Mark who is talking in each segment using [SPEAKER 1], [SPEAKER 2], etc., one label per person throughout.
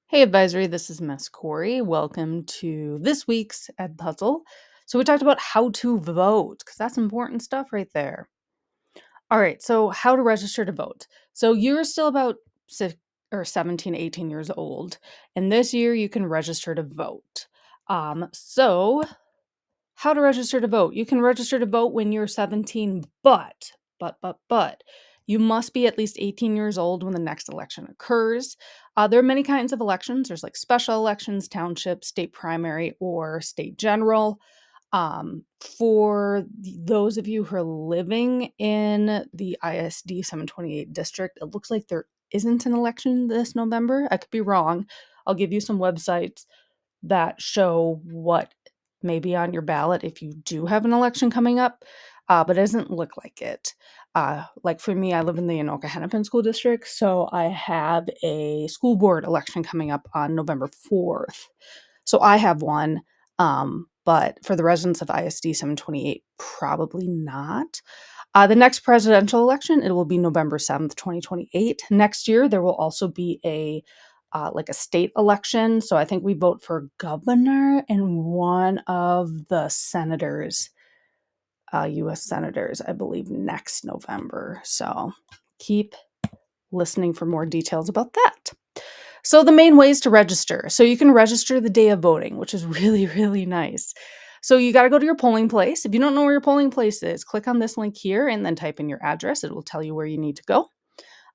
[SPEAKER 1] Hey Advisory, this is Miss Corey. Welcome to this week's EdPuzzle. So we talked about how to vote, because that's important stuff right there. All right, so how to register to vote. So you're still about 17, 18 years old, and this year you can register to vote. So how to register to vote. You can register to vote when you're 17, but you must be at least 18 years old when the next election occurs. There are many kinds of elections. There's like special elections, township, state primary, or state general. For those of you who are living in the ISD 728 district, it looks like there isn't an election this November. I could be wrong. I'll give you some websites that show what may be on your ballot if you do have an election coming up, but it doesn't look like it. Like for me, I live in the Anoka-Hennepin School District, so I have a school board election coming up on November 4th. So I have one, but for the residents of ISD 728, probably not. The next presidential election, it will be November 7th, 2028. Next year, there will also be a state election. So I think we vote for governor and one of the senators, U.S. senators, I believe, next November. So keep listening for more details about that. So the main ways to register. So you can register the day of voting, which is really, really nice. So you got to go to your polling place. If you don't know where your polling place is, click on this link here and then type in your address. It will tell you where you need to go.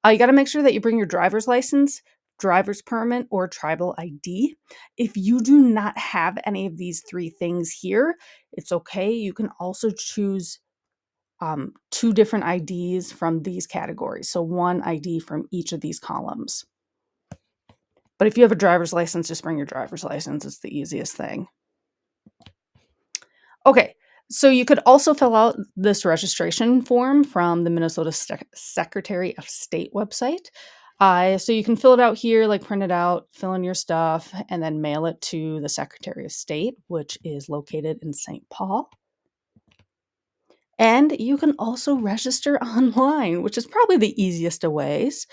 [SPEAKER 1] You got to make sure that you bring your driver's license, driver's permit, or tribal ID. If you do not have any of these three things here, it's okay. You can also choose two different IDs from these categories. So one ID from each of these columns. But if you have a driver's license, just bring your driver's license. It's the easiest thing. Okay, so you could also fill out this registration form from the Minnesota Secretary of State website. So you can fill it out here, like print it out, fill in your stuff, and then mail it to the Secretary of State, which is located in St. Paul. And you can also register online, which is probably the easiest of ways.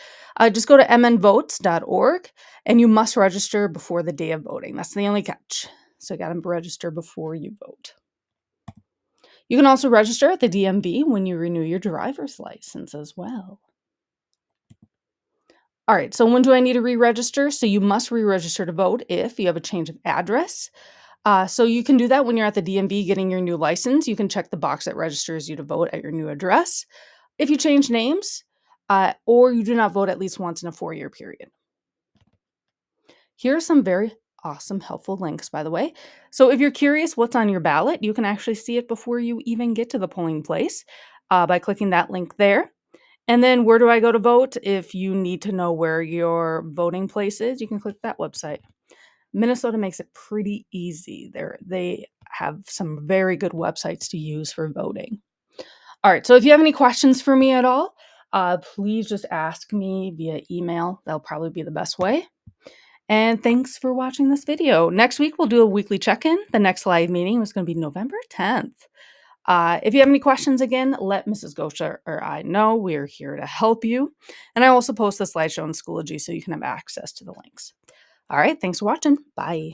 [SPEAKER 1] Just go to mnvotes.org, and you must register before the day of voting. That's the only catch. So you got to register before you vote. You can also register at the DMV when you renew your driver's license as well. All right, so when do I need to re-register? So you must re-register to vote if you have a change of address. So you can do that when you're at the DMV getting your new license. You can check the box that registers you to vote at your new address. If you change names, or you do not vote at least once in a 4-year period. Here are some very awesome, helpful links, by the way. So if you're curious what's on your ballot, you can actually see it before you even get to the polling place by clicking that link there. And then where do I go to vote? If you need to know where your voting place is, you can click that website. Minnesota makes it pretty easy. They have some very good websites to use for voting. All right, so if you have any questions for me at all, please just ask me via email. That'll probably be the best way. And thanks for watching this video. Next week, we'll do a weekly check-in. The next live meeting is going to be November 10th. If you have any questions, again, let Mrs. Gosha or I know. We're here to help you. And I also post the slideshow in Schoology so you can have access to the links. All right, thanks for watching. Bye.